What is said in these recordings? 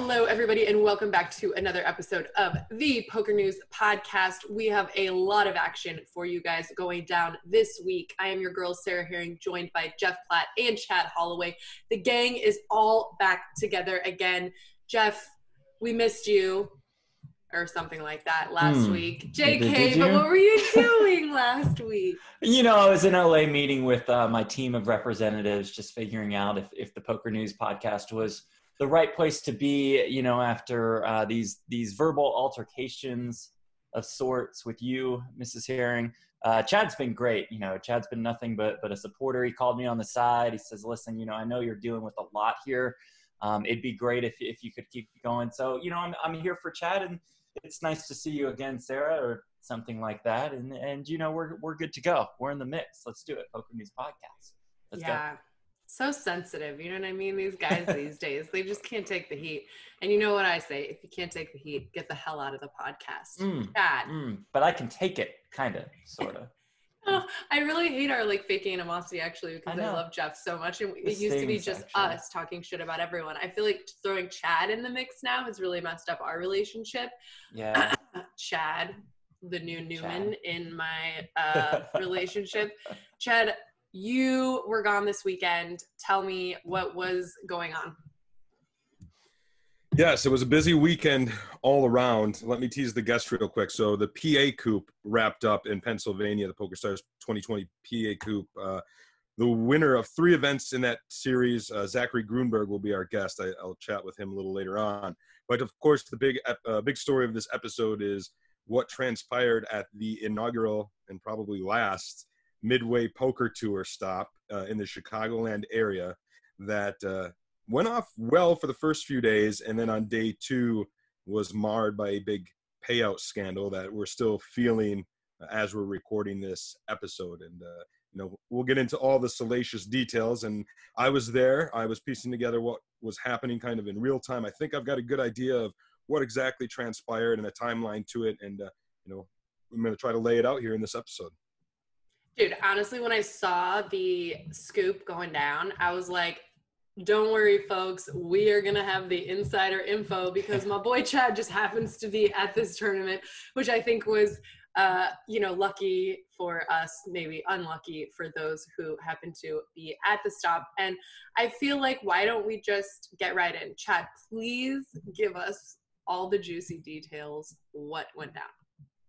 Hello, everybody, and welcome back to another episode of the Poker News podcast. We have a lot of action for you guys going down this week. I am your girl, Sarah Herring, joined by Jeff Platt and Chad Holloway. The gang is all back together again. Jeff, we missed you, or something like that last week. JK, but what were you doing last week? You know, I was in LA meeting with my team of representatives, just figuring out if the Poker News podcast was the right place to be, you know, after these verbal altercations of sorts with you, Mrs. Herring. Chad's been great. You know, Chad's been nothing but a supporter. He called me on the side. He says, listen, you know, I know you're dealing with a lot here. It'd be great if you could keep going. So, you know, I'm here for Chad, and it's nice to see you again, Sarah, or something like that. And you know, we're good to go. We're in the mix. Let's do it. Poker News podcast. Let's go. So sensitive, you know what I mean? These guys these days, they just can't take the heat. And you know what I say? If you can't take the heat, get the hell out of the podcast. Chad. But I can take it, kind of, sort of. Oh, I really hate our faking animosity, actually, because I love Jeff so much. And it used to be just us talking shit about everyone. I feel like throwing Chad in the mix now has really messed up our relationship. Yeah. Chad, the new Newman in my relationship. Chad, you were gone this weekend. Tell me what was going on. Yes, it was a busy weekend all around. Let me tease the guests real quick. So the PokerCoop wrapped up in Pennsylvania, the PokerStars 2020 PokerCoop. The winner of 3 events in that series, Zachary Grunberg, will be our guest. I'll chat with him a little later on. But of course, the big story of this episode is what transpired at the inaugural and probably last Midway Poker Tour stop in the Chicagoland area that went off well for the first few days, and then on day 2 was marred by a big payout scandal that we're still feeling as we're recording this episode. And you know, we'll get into all the salacious details. And I was there. I was piecing together what was happening kind of in real time. I think I've got a good idea of what exactly transpired and a timeline to it. And you know, I'm going to try to lay it out here in this episode. Dude, honestly, when I saw the scoop going down, I was like, don't worry, folks. We are going to have the insider info because my boy Chad just happens to be at this tournament, which I think was, you know, lucky for us, maybe unlucky for those who happen to be at the stop. And I feel like, why don't we just get right in? Chad, please give us all the juicy details. What went down?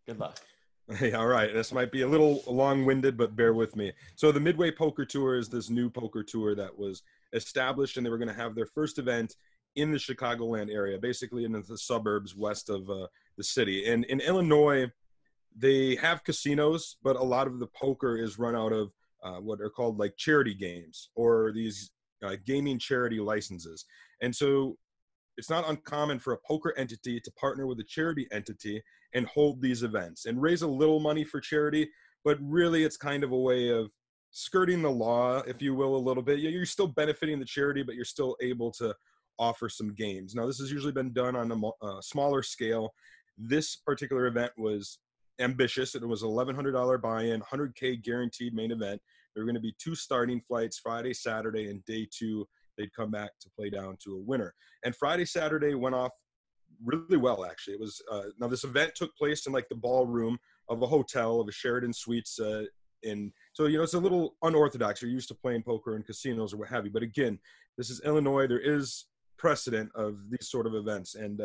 Good luck. Hey, all right. This might be a little long-winded, but bear with me. So the Midway Poker Tour is this new poker tour that was established, and they were going to have their first event in the Chicagoland area, basically in the suburbs west of the city. And in Illinois, they have casinos, but a lot of the poker is run out of what are called like charity games or these gaming charity licenses. And so it's not uncommon for a poker entity to partner with a charity entity and hold these events and raise a little money for charity, but really it's kind of a way of skirting the law, if you will, a little bit. You're still benefiting the charity, but you're still able to offer some games. Now, this has usually been done on a smaller scale. This particular event was ambitious. It was $1,100 buy-in, $100K guaranteed main event. There were going to be 2 starting flights, Friday, Saturday, and day 2. They'd come back to play down to a winner. And Friday, Saturday went off really well, actually. It was now this event took place in like the ballroom of a hotel, of a Sheraton Suites. And so, you know, it's a little unorthodox. You're used to playing poker in casinos or what have you. But again, this is Illinois. There is precedent of these sort of events. And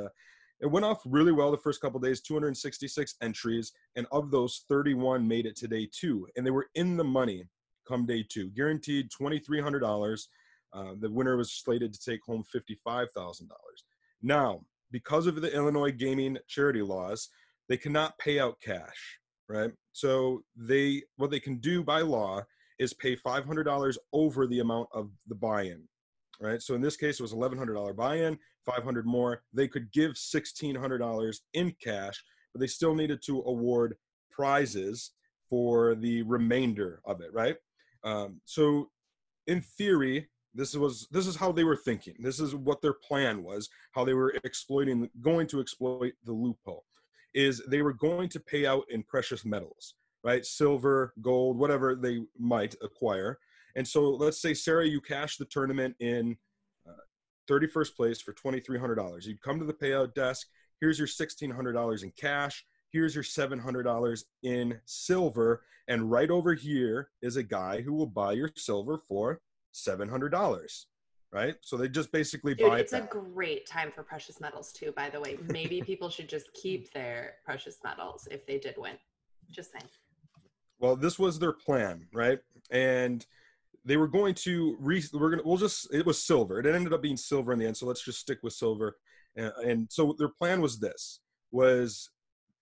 it went off really well the first couple of days, 266 entries. And of those, 31 made it to day 2. And they were in the money come day 2, guaranteed $2,300. The winner was slated to take home $55,000. Now, because of the Illinois gaming charity laws, they cannot pay out cash, right? So what they can do by law is pay $500 over the amount of the buy-in, right? So in this case, it was $1,100 buy-in, $500 more. They could give $1,600 in cash, but they still needed to award prizes for the remainder of it, right? So in theory, this is how they were thinking. This is what their plan was, how they were going to exploit the loophole, is they were going to pay out in precious metals, right? Silver, gold, whatever they might acquire. And so let's say, Sarah, you cash the tournament in 31st place for $2,300. You'd come to the payout desk. Here's your $1,600 in cash. Here's your $700 in silver. And right over here is a guy who will buy your silver for $700. Right? So they just basically buy it it's back. a great time for precious metals too, by the way. Maybe people should just keep their precious metals if they did win. Just saying. Well, this was their plan, right? And they were going to it was silver. It ended up being silver in the end, so let's just stick with silver. And so their plan was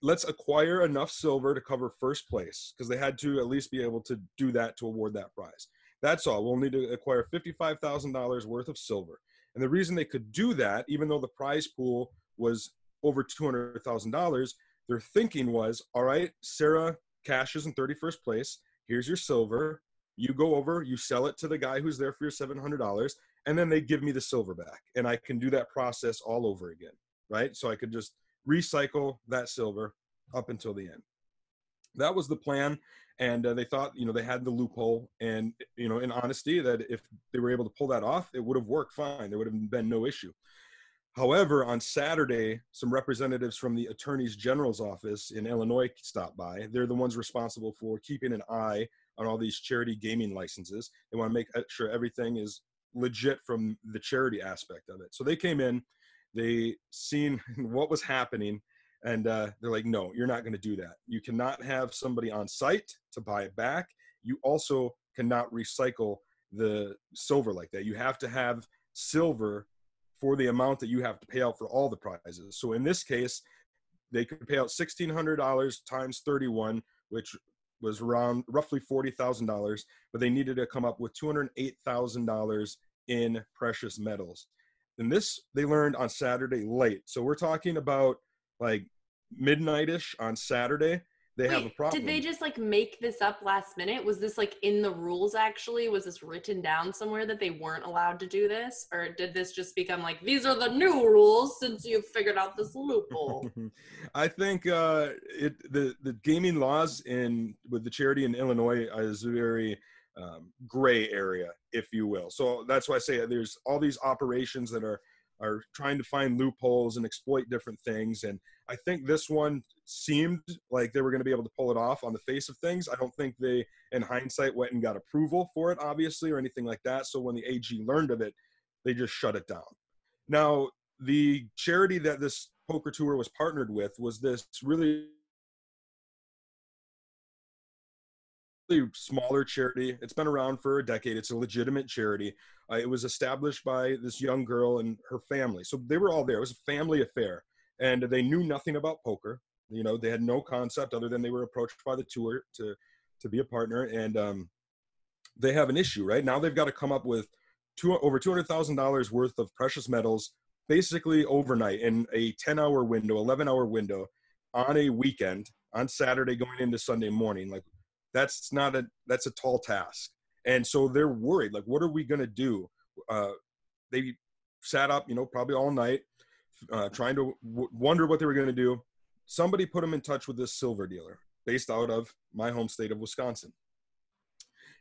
let's acquire enough silver to cover first place, because they had to at least be able to do that to award that prize. That's all. We'll need to acquire $55,000 worth of silver. And the reason they could do that, even though the prize pool was over $200,000, their thinking was, all right, Sarah cashes in 31st place. Here's your silver. You go over, you sell it to the guy who's there for your $700, and then they give me the silver back. And I can do that process all over again, right? So I could just recycle that silver up until the end. That was the plan. And they thought, they had the loophole, and, in honesty, that if they were able to pull that off, it would have worked fine. There would have been no issue. However, on Saturday, some representatives from the Attorney General's office in Illinois stopped by. They're the ones responsible for keeping an eye on all these charity gaming licenses. They want to make sure everything is legit from the charity aspect of it. So they came in, they seen what was happening, and they're like, no, you're not going to do that. You cannot have somebody on site to buy it back. You also cannot recycle the silver like that. You have to have silver for the amount that you have to pay out for all the prizes. So in this case, they could pay out $1,600 times 31, which was around roughly $40,000, but they needed to come up with $208,000 in precious metals. And this they learned on Saturday late. So we're talking about like midnight-ish on Saturday. They have a problem. Did they just make this up last minute? Was this in the rules actually? Was this written down somewhere that they weren't allowed to do this? Or did this just become these are the new rules since you've figured out this loophole? I think the gaming laws with the charity in Illinois is a very gray area, if you will. So that's why I say there's all these operations that are trying to find loopholes and exploit different things. And I think this one seemed like they were going to be able to pull it off on the face of things. I don't think they, in hindsight, went and got approval for it, obviously, or anything like that. So when the AG learned of it, they just shut it down. Now, the charity that this poker tour was partnered with was this really smaller charity. It's been around for a decade. It's a legitimate charity. It was established by this young girl and her family. So they were all there. It was a family affair, and they knew nothing about poker. They had no concept other than they were approached by the tour to be a partner. And they have an issue, right? Now they've got to come up with over $200,000 worth of precious metals, basically overnight in a 10-hour window, 11-hour window on a weekend, on Saturday going into Sunday morning. That's a tall task. And so they're worried, what are we going to do? They sat up, probably all night, trying to wonder what they were going to do. Somebody put them in touch with this silver dealer based out of my home state of Wisconsin.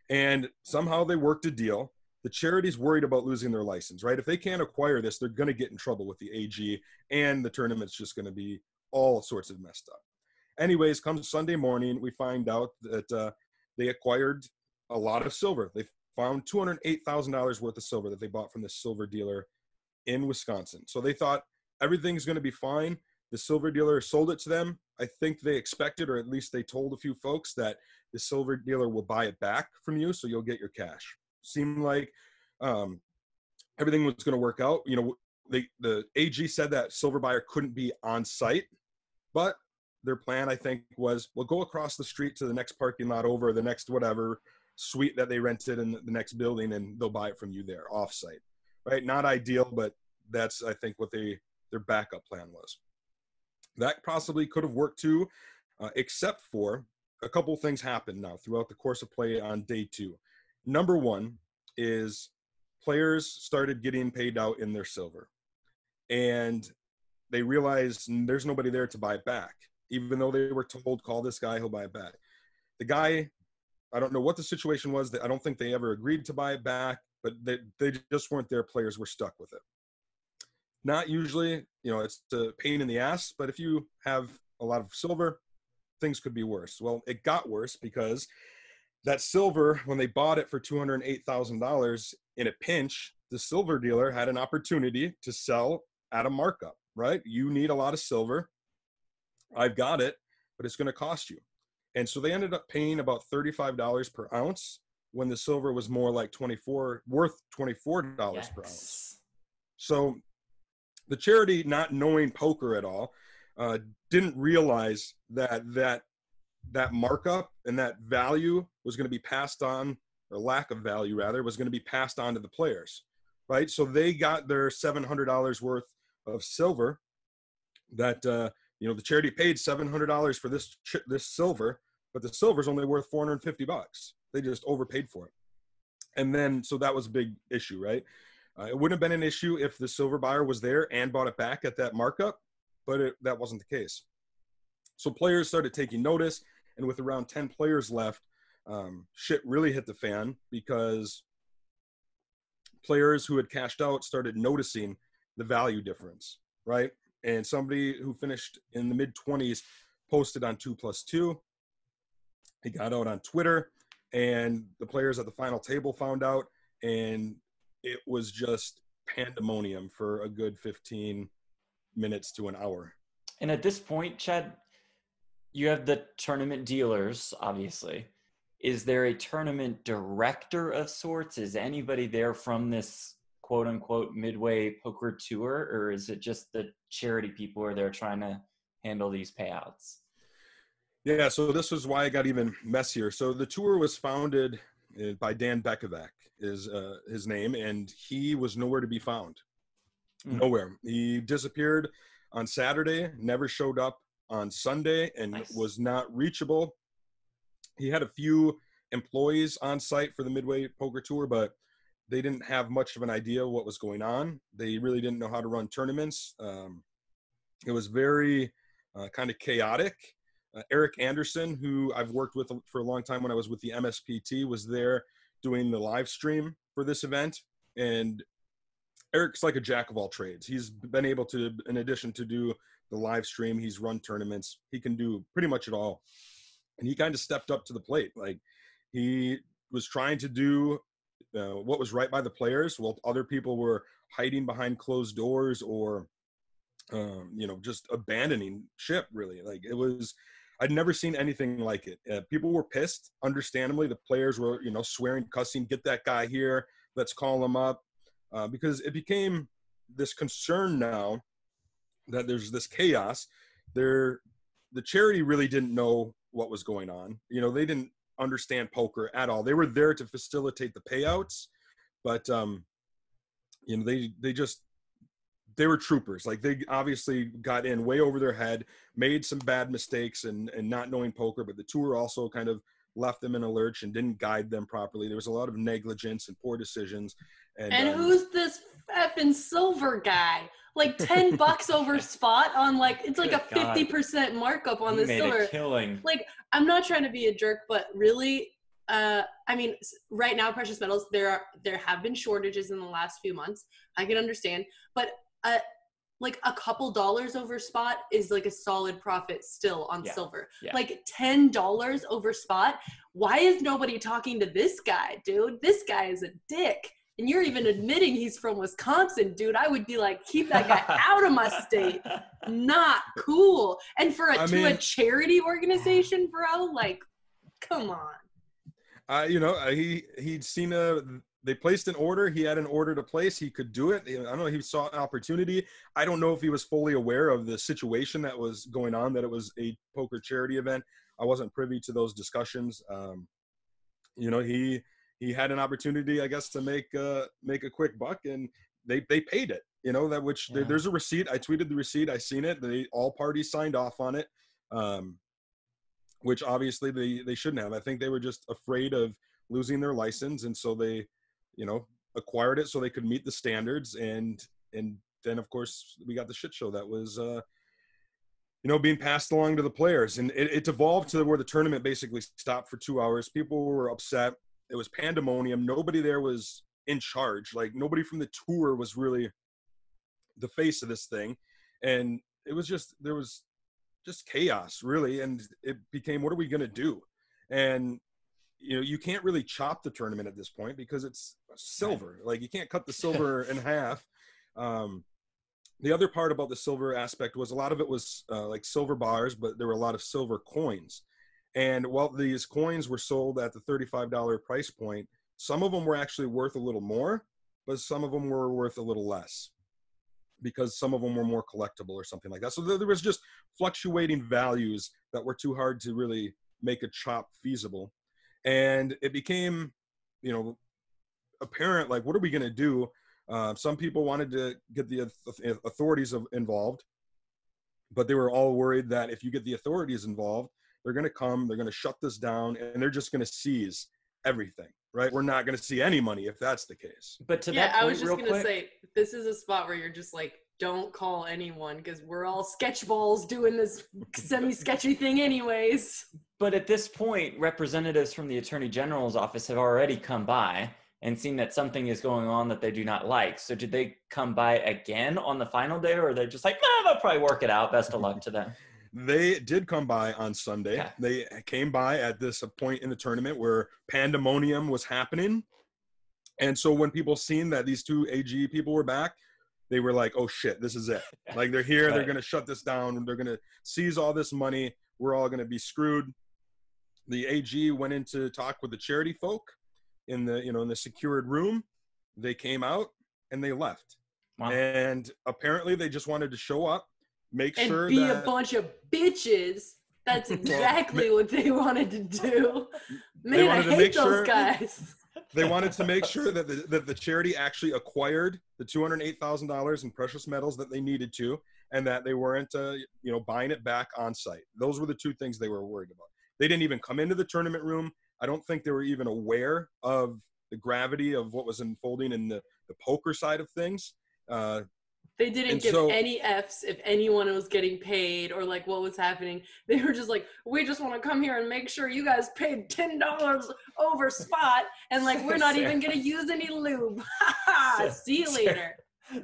And somehow they worked a deal. The charity's worried about losing their license, right? If they can't acquire this, they're going to get in trouble with the AG, and the tournament's just going to be all sorts of messed up. Anyways, come Sunday morning, we find out that they acquired a lot of silver. They found $208,000 worth of silver that they bought from this silver dealer in Wisconsin. So they thought everything's going to be fine. The silver dealer sold it to them. I think they expected, or at least they told a few folks, that the silver dealer will buy it back from you, so you'll get your cash. Seemed like everything was going to work out. The AG said that silver buyer couldn't be on site, but their plan, I think, was we'll go across the street to the next parking lot over, the next whatever suite that they rented in the next building, and they'll buy it from you there off site, right? Not ideal, but that's, I think, what their backup plan was. That possibly could have worked too, except for a couple things happened now throughout the course of play on day two. Number one is players started getting paid out in their silver, and they realized there's nobody there to buy it back. Even though they were told, call this guy, he'll buy it back. The guy, I don't know what the situation was. I don't think they ever agreed to buy it back, but they just weren't there. Players were stuck with it. Not usually, it's a pain in the ass, but if you have a lot of silver, things could be worse. Well, it got worse because that silver, when they bought it for $208,000 in a pinch, the silver dealer had an opportunity to sell at a markup, right? You need a lot of silver. I've got it, but it's going to cost you. And so they ended up paying about $35 per ounce when the silver was more like worth $24 per ounce. So the charity, not knowing poker at all, didn't realize that markup and that value was going to be passed on, or lack of value rather, was going to be passed on to the players, right? So they got their $700 worth of silver that, the charity paid $700 for this silver, but the silver is only worth $450. They just overpaid for it. And then, so that was a big issue, right? It wouldn't have been an issue if the silver buyer was there and bought it back at that markup, but that wasn't the case. So players started taking notice, and with around 10 players left, shit really hit the fan, because players who had cashed out started noticing the value difference, right? And somebody who finished in the mid-20s posted on 2+2. He got out on Twitter, and the players at the final table found out, and it was just pandemonium for a good 15 minutes to an hour. And at this point, Chad, you have the tournament dealers, obviously. Is there a tournament director of sorts? Is anybody there from this quote unquote Midway Poker Tour, or is it just the charity people who are there trying to handle these payouts? Yeah, so this was why it got even messier. So the tour was founded by Dan Bekovac, is his name, and he was nowhere to be found. Nowhere. He disappeared on Saturday, never showed up on Sunday, and was not reachable. He had a few employees on site for the Midway Poker Tour, but they didn't have much of an idea what was going on. They really didn't know how to run tournaments. It was very kind of chaotic. Eric Anderson, who I've worked with for a long time when I was with the MSPT, was there doing the live stream for this event. And Eric's like a jack of all trades. He's been able to, in addition to do the live stream, he's run tournaments. He can do pretty much it all. And he kind of stepped up to the plate. Like, he was trying to do what was right by the players, while other people were hiding behind closed doors or, just abandoning ship, really. Like, it was, I'd never seen anything like it. People were pissed, understandably. The players were, swearing, cussing, get that guy here, let's call him up. Because it became this concern now that there's this chaos. The charity really didn't know what was going on. They didn't understand poker at all. They were there to facilitate the payouts, but they were troopers. Like, they obviously got in way over their head, made some bad mistakes and not knowing poker, but the tour also kind of left them in a lurch and didn't guide them properly. There was a lot of negligence and poor decisions. And who's this effing silver guy? Like $10 over spot on, like, it's like a 50% markup on the silver. A killing. Like, I'm not trying to be a jerk, but really, right now, precious metals, there have been shortages in the last few months. I can understand, but like a couple dollars over spot is like a solid profit still on silver. Yeah. Like $10 over spot. Why is nobody talking to this guy, dude? This guy is a dick. And you're even admitting he's from Wisconsin, dude. I would be like, keep that guy out of my state. Not cool. And to a charity organization, bro, like, come on. He'd seen they placed an order. He had an order to place. He could do it. I don't know. He saw an opportunity. I don't know if he was fully aware of the situation that was going on, that it was a poker charity event. I wasn't privy to those discussions. He had an opportunity, I guess, to make a quick buck, and they paid it. There's a receipt. I tweeted the receipt. I seen it. All parties signed off on it, which obviously they shouldn't have. I think they were just afraid of losing their license, and so they, acquired it so they could meet the standards. And then, of course, we got the shit show that was, being passed along to the players. And it devolved to where the tournament basically stopped for 2 hours. People were upset. It was pandemonium. Nobody there was in charge. Like, nobody from the tour was really the face of this thing. And it was just, there was just chaos, really. And it became, what are we going to do? And, you know, you can't really chop the tournament at this point because it's silver. Like, you can't cut the silver in half. The other part about the silver aspect was a lot of it was like silver bars, but there were a lot of silver coins. And while these coins were sold at the $35 price point, some of them were actually worth a little more, but some of them were worth a little less because some of them were more collectible or something like that. So there was just fluctuating values that were too hard to really make a chop feasible. And it became, you know, apparent, like, what are we going to do? Some people wanted to get the authorities involved, but they were all worried that if you get the authorities involved, they're going to come, they're going to shut this down, and they're just going to seize everything, right? We're not going to see any money if that's the case. But to that point, I was just going to say, this is a spot where you're just like, don't call anyone because we're all sketchballs doing this semi-sketchy thing anyways. But at this point, representatives from the Attorney General's office have already come by and seen that something is going on that they do not like. So did they come by again on the final day, or are they just like, nah, they'll probably work it out. Best of luck to them. They did come by on Sunday. Yeah. They came by at this point in the tournament where pandemonium was happening. And so when people seen that these two AG people were back, they were like, oh shit, this is it. Like, they're here, they're going to shut this down. They're going to seize all this money. We're all going to be screwed. The AG went in to talk with the charity folk in the, you know, in the secured room. They came out and they left. Wow. And apparently they just wanted to show up, make and sure be that, a bunch of bitches. That's exactly what they wanted to do. Man, I hate those guys. They wanted to make sure that the charity actually acquired the $208,000 in precious metals that they needed to, and that they weren't, you know, buying it back on site. Those were the two things they were worried about. They didn't even come into the tournament room. I don't think they were even aware of the gravity of what was unfolding in the poker side of things. They didn't give any Fs if anyone was getting paid or like what was happening. They were just like, we just want to come here and make sure you guys paid $10 over spot, and like we're not even gonna use any lube. See you later.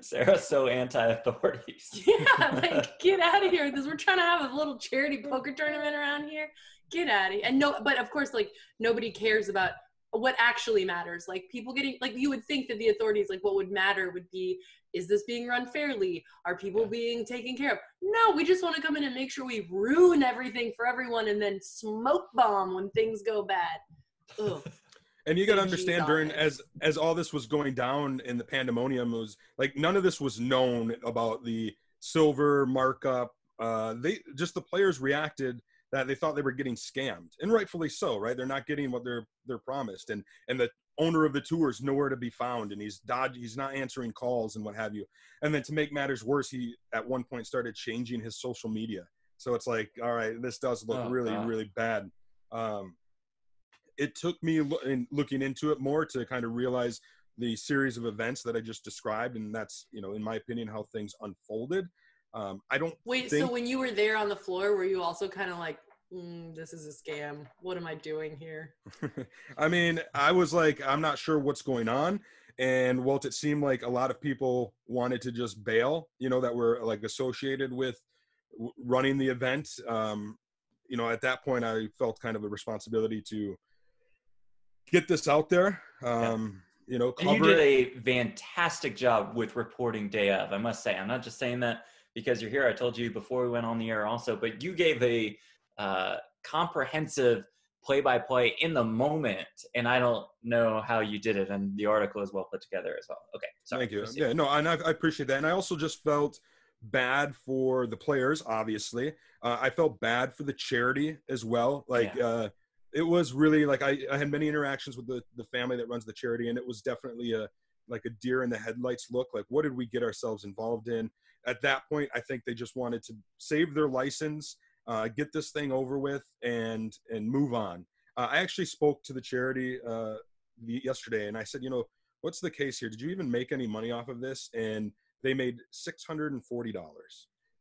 Sarah's so anti-authorities. Yeah, like, get out of here. We're trying to have a little charity poker tournament around here. Get out of here. And no, but of course, like, nobody cares about what actually matters. Like, people getting, like, you would think that the authorities, like, what would matter would be, is this being run fairly? Are people being taken care of? No, we just want to come in and make sure we ruin everything for everyone and then smoke bomb when things go bad. Ugh. And you got to understand, during as all this was going down in the pandemonium, it was like none of this was known about the silver markup. The players reacted that they thought they were getting scammed, and rightfully so, right? They're not getting what they're promised, and the owner of the tour is nowhere to be found, and he's not answering calls and what have you. And then to make matters worse, he at one point started changing his social media. So it's like, all right, this does look really bad. It took me looking into it more to kind of realize the series of events that I just described, and that's, you know, in my opinion, how things unfolded. So when you were there on the floor, were you also kind of like, this is a scam? What am I doing here? I mean, I was like, I'm not sure what's going on. And Walt, it seemed like a lot of people wanted to just bail, you know, that were like associated with running the event. You know, at that point, I felt kind of a responsibility to get this out there. You know, and you did a fantastic job with reporting day of, I must say. I'm not just saying that because you're here. I told you before we went on the air also, but you gave a comprehensive play-by-play in the moment, and I don't know how you did it, and the article is well put together as well. Okay, sorry. Thank you. Yeah, no, and I appreciate that. And I also just felt bad for the players, obviously. I felt bad for the charity as well. Like, it was really like I had many interactions with the family that runs the charity, and it was definitely a deer in the headlights look. Like, what did we get ourselves involved in? At that point, I think they just wanted to save their license, get this thing over with, and move on. I actually spoke to the charity yesterday, and I said, you know, what's the case here? Did you even make any money off of this? And they made $640,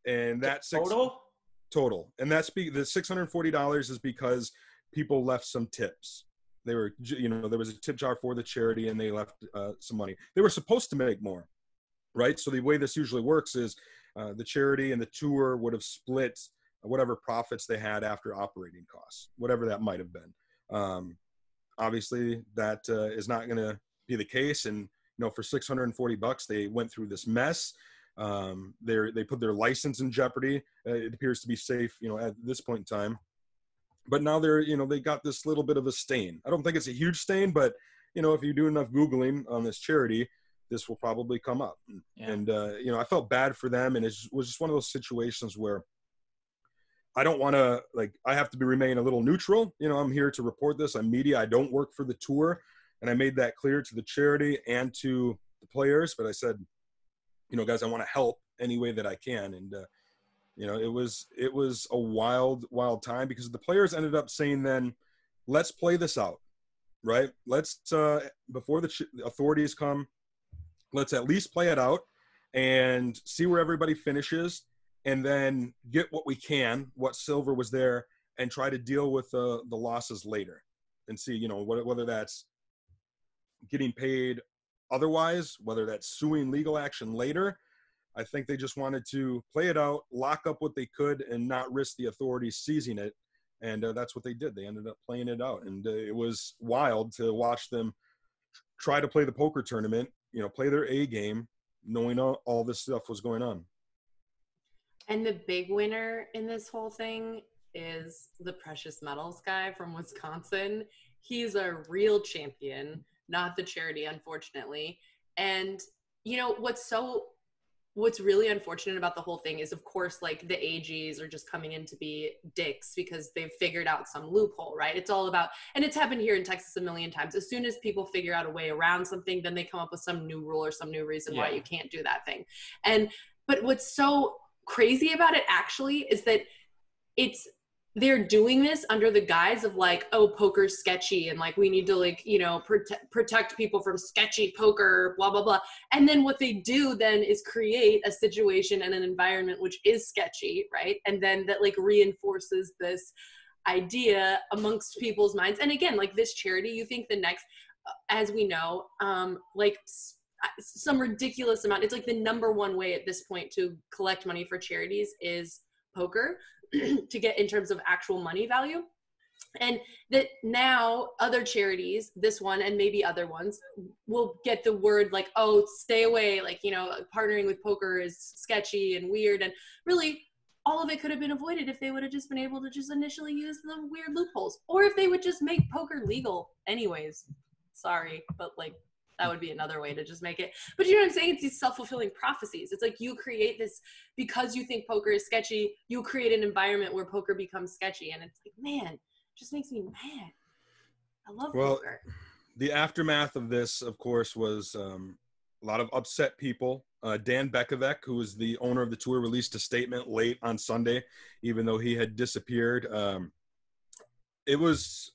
and that's total. And that's the $640 is because people left some tips. They were, you know, there was a tip jar for the charity, and they left some money. They were supposed to make more, right? So the way this usually works is the charity and the tour would have split whatever profits they had after operating costs, whatever that might have been. Obviously, that is not going to be the case. And, for $640, they went through this mess. They put their license in jeopardy. It appears to be safe, at this point in time. But now they got this little bit of a stain. I don't think it's a huge stain, but, if you do enough Googling on this charity, this will probably come up. Yeah. And, I felt bad for them. And it was just one of those situations where I don't want to, I have to remain a little neutral. I'm here to report this. I'm media. I don't work for the tour. And I made that clear to the charity and to the players. But I said, guys, I want to help any way that I can. And, it was a wild, wild time, because the players ended up saying then, let's play this out, right? Let's, before the authorities come, let's at least play it out and see where everybody finishes, and then get what we can, what silver was there, and try to deal with the losses later and see, whether that's getting paid otherwise, whether that's suing legal action later. I think they just wanted to play it out, lock up what they could, and not risk the authorities seizing it. And that's what they did. They ended up playing it out. And it was wild to watch them try to play the poker tournament, play their A game, knowing all this stuff was going on. And the big winner in this whole thing is the precious metals guy from Wisconsin. He's a real champion, not the charity, unfortunately. And, what's really unfortunate about the whole thing is, of course, the AGs are just coming in to be dicks because they've figured out some loophole, right? It's all about, and it's happened here in Texas a million times. As soon as people figure out a way around something, then they come up with some new rule or some new reason why you can't do that thing. But what's so crazy about it actually is that they're doing this under the guise of poker's sketchy, and we need to protect people from sketchy poker, blah blah blah. And then what they do then is create a situation and an environment which is sketchy, right? And then that reinforces this idea amongst people's minds. And again, this charity, you think the next, as we know, some ridiculous amount, it's the number one way at this point to collect money for charities is poker, to get in terms of actual money value. And that now other charities, this one and maybe other ones, will get the word oh, stay away, partnering with poker is sketchy and weird. And really, all of it could have been avoided if they would have just been able to just initially use the weird loopholes, or if they would just make poker legal anyways. Sorry, but that would be another way to just make it. But you know what I'm saying? It's these self-fulfilling prophecies. It's you create this, because you think poker is sketchy, you create an environment where poker becomes sketchy. And it's man, it just makes me mad. I love poker. The aftermath of this, of course, was a lot of upset people. Dan Bekovic, who was the owner of the tour, released a statement late on Sunday, even though he had disappeared. It was,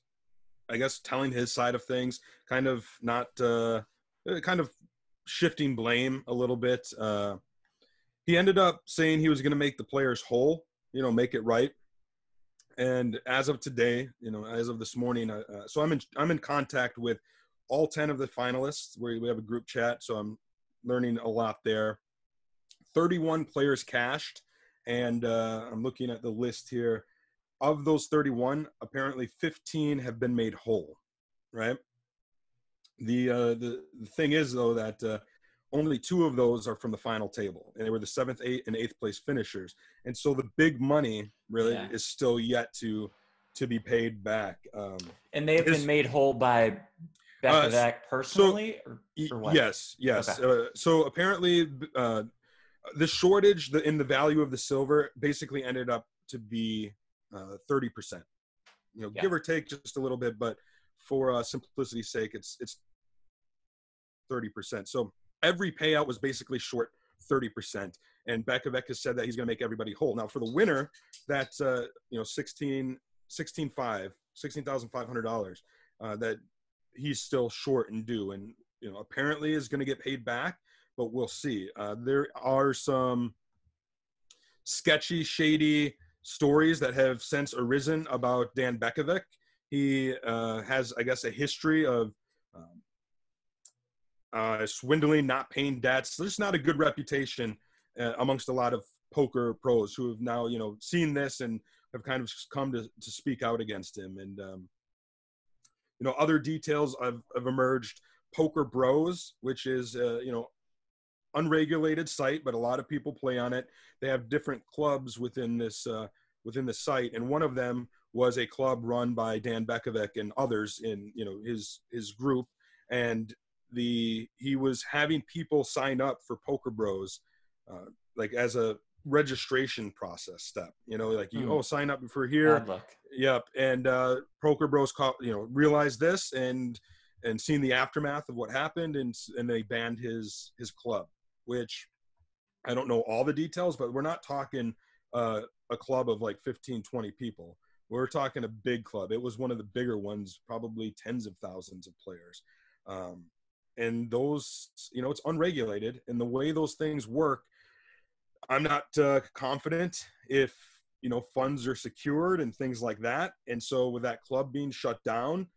I guess, telling his side of things, kind of shifting blame a little bit. He ended up saying he was going to make the players whole, make it right. And as of today, as of this morning, so I'm in contact with all 10 of the finalists. We have a group chat, so I'm learning a lot there. 31 players cashed, and I'm looking at the list here. Of those 31, apparently 15 have been made whole, right? The thing is, though, that only 2 of those are from the final table, and they were the 7th, 8th, and 8th place finishers. And so the big money really is still yet to be paid back. And they've been made whole by Bekovic personally, or what? Yes. Okay. So apparently, the shortage in the value of the silver basically ended up to be 30%. Give or take just a little bit, but for simplicity's sake, it's 30%. So every payout was basically short 30%. And Bekovic has said that he's going to make everybody whole. Now for the winner, that's $16,500 that he's still short and due, and apparently is going to get paid back, but we'll see. There are some sketchy, shady stories that have since arisen about Dan Bekovic. He has, I guess, a history of swindling, not paying debts. There's not a good reputation amongst a lot of poker pros who have now, seen this and have kind of come to speak out against him. And, other details have emerged. Poker Bros, which is, unregulated site, but a lot of people play on it. They have different clubs within this site, and one of them was a club run by Dan Bekovic and others in his group, and he was having people sign up for Poker Bros like as a registration process step, sign up for here. Bad luck. Yep. And Poker Bros realized this and seen the aftermath of what happened, and they banned his club, which I don't know all the details, but we're not talking a club of like 15, 20 people. We're talking a big club. It was one of the bigger ones, probably tens of thousands of players. And those, it's unregulated. And the way those things work, I'm not confident if, funds are secured and things like that. And so with that club being shut down,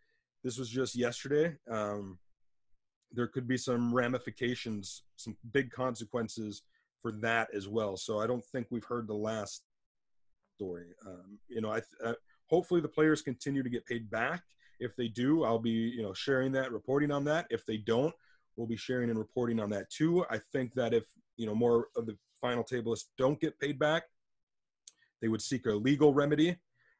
this was just yesterday, there could be some ramifications, some big consequences for that as well. So I don't think we've heard the last story. Hopefully the players continue to get paid back. If they do, I'll be, sharing that, reporting on that. If they don't, we'll be sharing and reporting on that too. I think that if, more of the final tablists don't get paid back, they would seek a legal remedy,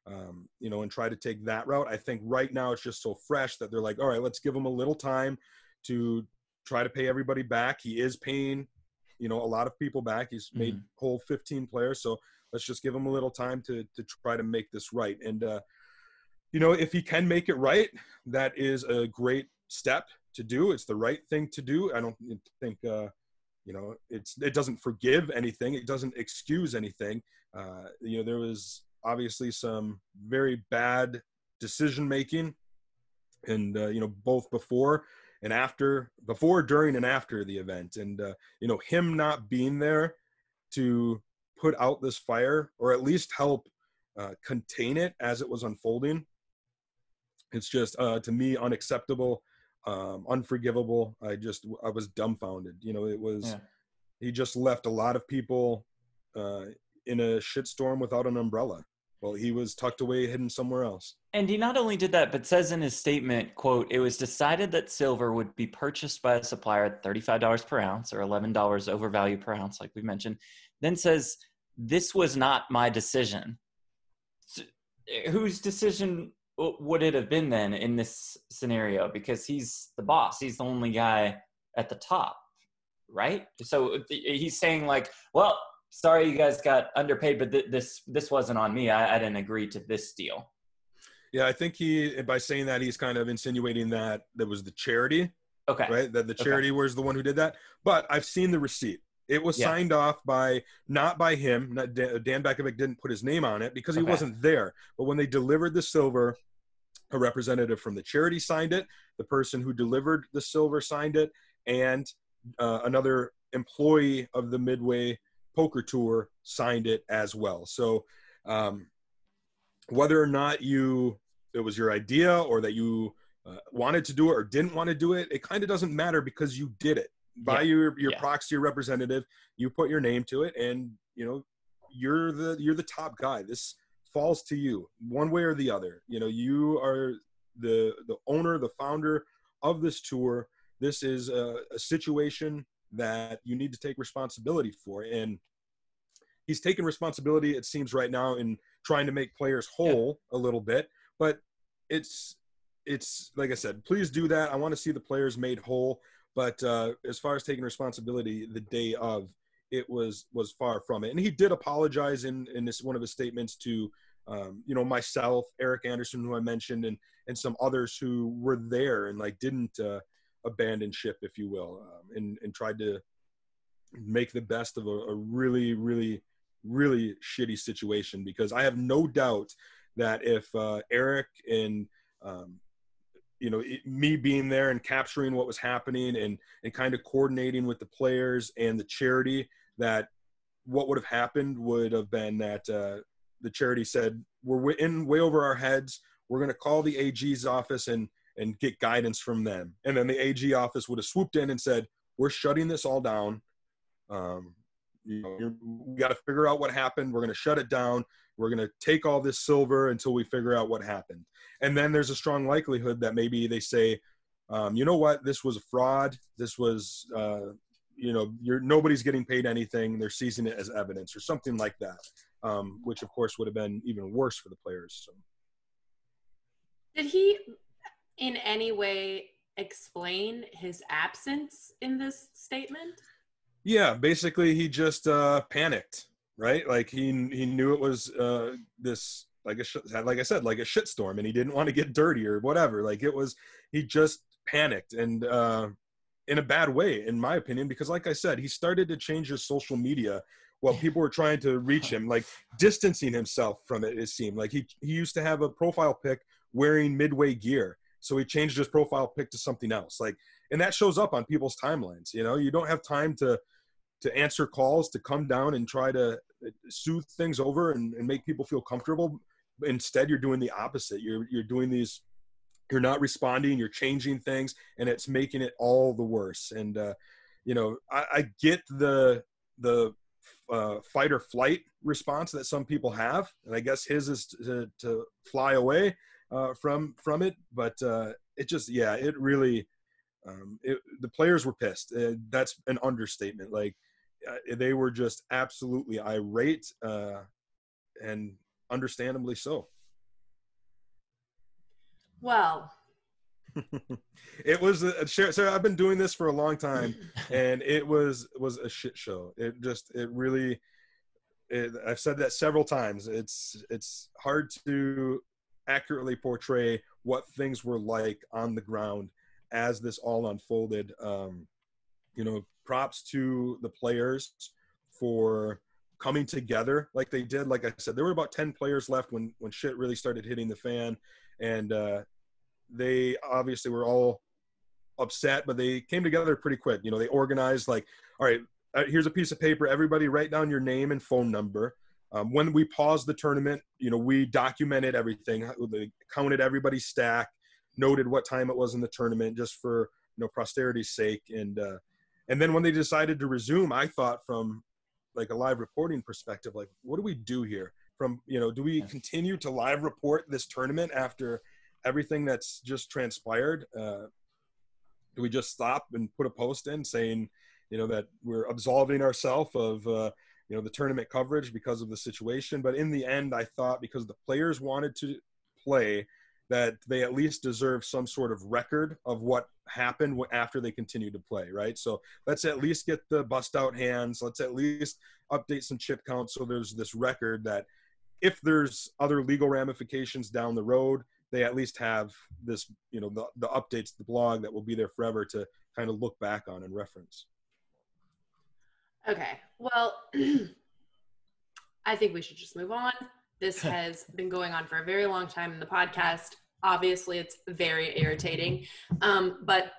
and try to take that route. I think right now it's just so fresh that they're like, all right, let's give them a little time to try to pay everybody back. He is paying, a lot of people back. He's made whole 15 players. So let's just give him a little time to try to make this right. And, if he can make it right, that is a great step to do. It's the right thing to do. I don't think, it doesn't forgive anything. It doesn't excuse anything. There was obviously some very bad decision-making and, both before, during and after the event. And, him not being there to put out this fire or at least help contain it as it was unfolding, it's just, to me, unacceptable, unforgivable. I was dumbfounded. He just left a lot of people in a shitstorm without an umbrella. Well, he was tucked away, hidden somewhere else. And he not only did that, but says in his statement, quote, "It was decided that silver would be purchased by a supplier at $35 per ounce or $11 overvalue per ounce, like we mentioned." Then says, "This was not my decision." So, whose decision would it have been then in this scenario? Because he's the boss. He's the only guy at the top, right? So he's saying like, well, sorry you guys got underpaid, but this wasn't on me. I didn't agree to this deal. Yeah, I think by saying that, he's kind of insinuating that was the charity. Okay. Right? That the charity was the one who did that. But I've seen the receipt. It was signed off not by him. Dan Bekovic didn't put his name on it because he wasn't there. But when they delivered the silver, a representative from the charity signed it. The person who delivered the silver signed it. And another employee of the Midway Poker Tour signed it as well. So whether or not it was your idea or that you wanted to do it or didn't want to do it, it kind of doesn't matter because you did it. By your proxy representative, you put your name to it, and you're the top guy. This falls to you one way or the other. You are the owner, the founder of this tour. This is a situation that you need to take responsibility for, and he's taking responsibility, it seems, right now in trying to make players whole a little bit. But it's like I said, please do that. I want to see the players made whole. But as far as taking responsibility the day of, it was far from it. And he did apologize in one of his statements to, myself, Eric Anderson, who I mentioned, and some others who were there and didn't abandon ship, if you will, and tried to make the best of a really, really, really shitty situation. Because I have no doubt that if Eric and me being there and capturing what was happening and kind of coordinating with the players and the charity, that what would have happened would have been that the charity said, we're in way over our heads. We're going to call the AG's office and and get guidance from them. And then the AG office would have swooped in and said, we're shutting this all down. We got to figure out what happened. We're going to shut it down. We're going to take all this silver until we figure out what happened. And then there's a strong likelihood that maybe they say, you know what, this was a fraud. This was, nobody's getting paid anything. They're seizing it as evidence or something like that, which of course would have been even worse for the players. So. Did he in any way explain his absence in this statement? Yeah, basically he just panicked, right? Like he knew it was this, like I said, like a shitstorm, and he didn't want to get dirty or whatever. Like he just panicked, and in a bad way, in my opinion, because like I said, he started to change his social media while people were trying to reach him, like distancing himself from it. It seemed like he used to have a profile pic wearing Midway gear, so he changed his profile pic to something else. Like, and that shows up on people's timelines. You don't have time to answer calls, to come down and try to soothe things over and make people feel comfortable. Instead, you're doing the opposite. You're doing these, you're not responding, you're changing things, and it's making it all the worse. And, I get the fight or flight response that some people have. And I guess his is to fly away from it. But it really, the players were pissed. That's an understatement. Like, they were just absolutely irate, and understandably so. Well, it was so I've been doing this for a long time, and it was a shit show. I've said that several times. It's hard to accurately portray what things were like on the ground as this all unfolded. Props to the players for coming together like they did. Like I said, there were about 10 players left when shit really started hitting the fan, and they obviously were all upset, but they came together pretty quick. They organized, like, all right, here's a piece of paper, everybody write down your name and phone number. When we paused the tournament, we documented everything. They counted everybody's stack, noted what time it was in the tournament, just for posterity's sake. And then when they decided to resume, I thought, from like a live reporting perspective, like, what do we do here? Do we continue to live report this tournament after everything that's just transpired? Do we just stop and put a post in saying, that we're absolving ourselves of, the tournament coverage because of the situation? But in the end, I thought, because the players wanted to play, that they at least deserve some sort of record of what happened after they continued to play, right? So let's at least get the bust out hands. Let's at least update some chip counts, so there's this record that if there's other legal ramifications down the road, they at least have this, the updates, the blog that will be there forever to kind of look back on and reference. Okay, well, I think we should just move on. This has been going on for a very long time in the podcast. Obviously, it's very irritating, but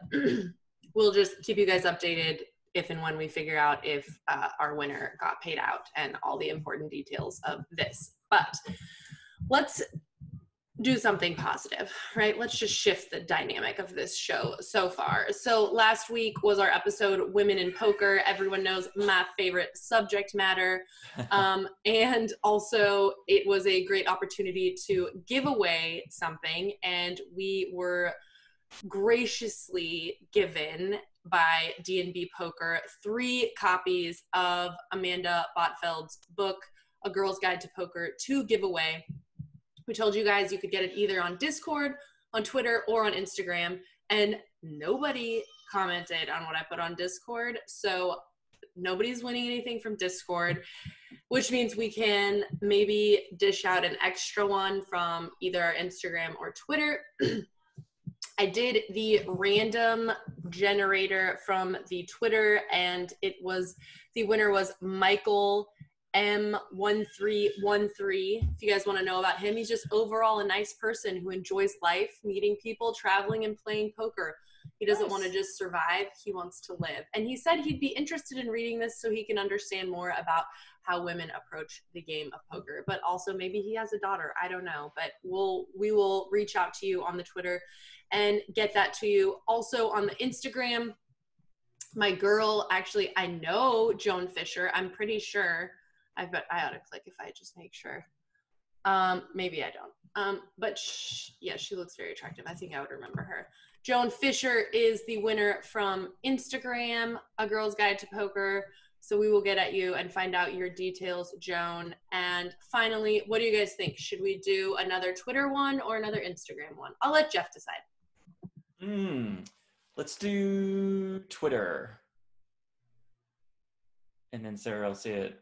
we'll just keep you guys updated if and when we figure out if our winner got paid out and all the important details of this. But let's do something positive, right? Let's just shift the dynamic of this show so far. So last week was our episode, Women in Poker. Everyone knows my favorite subject matter. And also it was a great opportunity to give away something. And we were graciously given by D&B Poker 3 copies of Amanda Botfeld's book, A Girl's Guide to Poker, to give away. We told you guys you could get it either on Discord, on Twitter, or on Instagram, and nobody commented on what I put on Discord, so nobody's winning anything from Discord, which means we can maybe dish out an extra one from either our Instagram or Twitter. I did the random generator from the Twitter, and the winner was Michael M1313. If you guys want to know about him, he's just overall a nice person who enjoys life, meeting people, traveling, and playing poker. He doesn't want to just survive, he wants to live. And he said he'd be interested in reading this so he can understand more about how women approach the game of poker. But also maybe he has a daughter. I don't know. But we will reach out to you on the Twitter and get that to you. Also on the Instagram, my girl, actually, I know Joan Fisher. I'm pretty sure. I bet I ought to click if I just make sure. Maybe I don't. But yeah, she looks very attractive. I think I would remember her. Joan Fisher is the winner from Instagram, A Girl's Guide to Poker. So we will get at you and find out your details, Joan. And finally, what do you guys think? Should we do another Twitter one or another Instagram one? I'll let Jeff decide. Let's do Twitter. And then Sarah will see it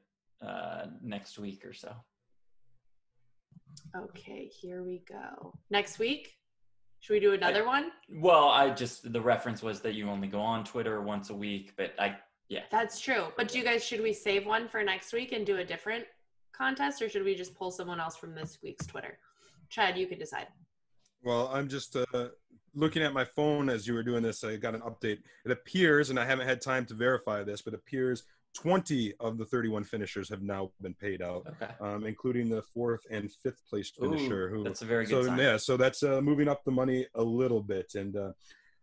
next week or so. Okay, here we go. Next week? Should we do another one? Well, the reference was that you only go on Twitter once a week, but yeah. That's true. But should we save one for next week and do a different contest, or should we just pull someone else from this week's Twitter? Chad, you can decide. Well, I'm just looking at my phone as you were doing this. I got an update. It appears, and I haven't had time to verify this, but it appears 20 of the 31 finishers have now been paid out, including the 4th and 5th placed finisher. That's a very good sign. Yeah, so that's moving up the money a little bit. And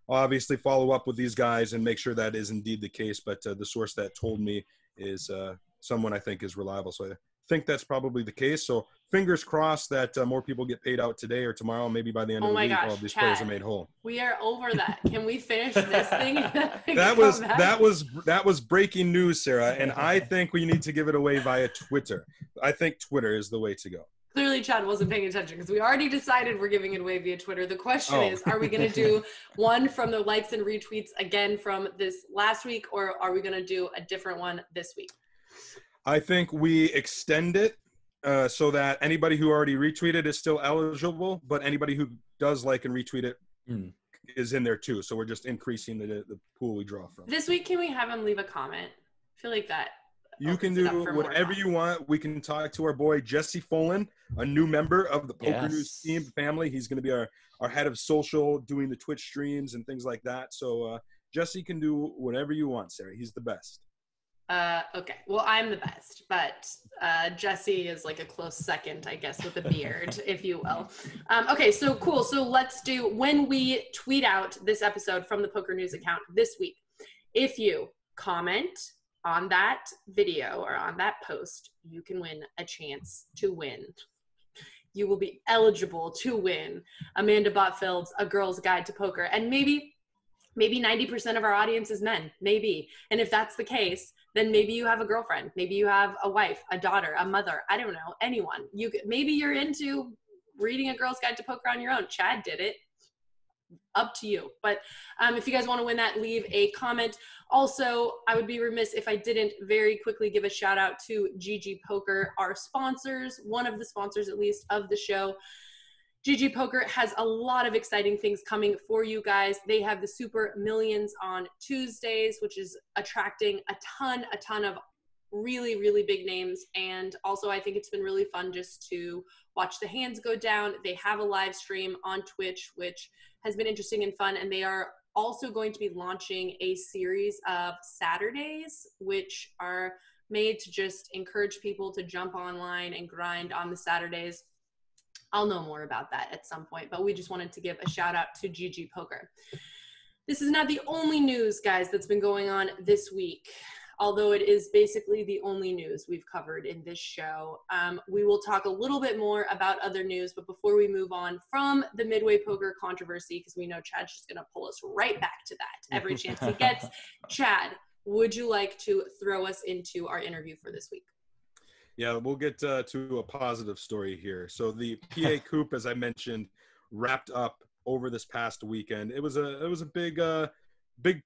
obviously follow up with these guys and make sure that is indeed the case. But the source that told me is someone I think is reliable. So I think that's probably the case. So fingers crossed that more people get paid out today or tomorrow. Maybe by the end of the week, all of these players are made whole. We are over that. Can we finish this thing? That was breaking news, Sarah. And I think we need to give it away via Twitter. I think Twitter is the way to go. Clearly, Chad wasn't paying attention because we already decided we're giving it away via Twitter. The question is, are we going to do one from the likes and retweets again from this last week, or are we going to do a different one this week? I think we extend it so that anybody who already retweeted is still eligible, but anybody who does like and retweet it is in there too. So we're just increasing the pool we draw from. This week, can we have him leave a comment? I feel like that. You can do whatever you want. We can talk to our boy, Jesse Folan, a new member of the PokerNews team family. He's going to be our head of social, doing the Twitch streams and things like that. So Jesse can do whatever you want, Sarah. He's the best. Okay. Well, I'm the best, but Jesse is like a close second, I guess, with a beard, if you will. Okay, so cool. So let's do, when we tweet out this episode from the PokerNews account this week, if you comment on that video or on that post, you can win a chance to win. You will be eligible to win Amanda Botfeld's A Girl's Guide to Poker. And maybe 90% of our audience is men, maybe. And if that's the case, then maybe you have a girlfriend, maybe you have a wife, a daughter, a mother, I don't know, anyone. Maybe you're into reading A Girl's Guide to Poker on your own. Chad did it. Up to you. But if you guys want to win that, leave a comment. Also, I would be remiss if I didn't very quickly give a shout out to GG Poker, our sponsors, one of the sponsors at least of the show. GG Poker has a lot of exciting things coming for you guys. They have the Super Millions on Tuesdays, which is attracting a ton of really, really big names. And also, I think it's been really fun just to watch the hands go down. They have a live stream on Twitch, which has been interesting and fun. And they are also going to be launching a series of Saturdays, which are made to just encourage people to jump online and grind on the Saturdays. I'll know more about that at some point, but we just wanted to give a shout out to GG Poker. This is not the only news, guys, that's been going on this week, although it is basically the only news we've covered in this show. We will talk a little bit more about other news, but before we move on from the Midway Poker controversy, because we know Chad's just going to pull us right back to that every chance he gets. Chad, would you like to throw us into our interview for this week? Yeah, we'll get to a positive story here. So the PA Coop, as I mentioned, wrapped up over this past weekend. It was a big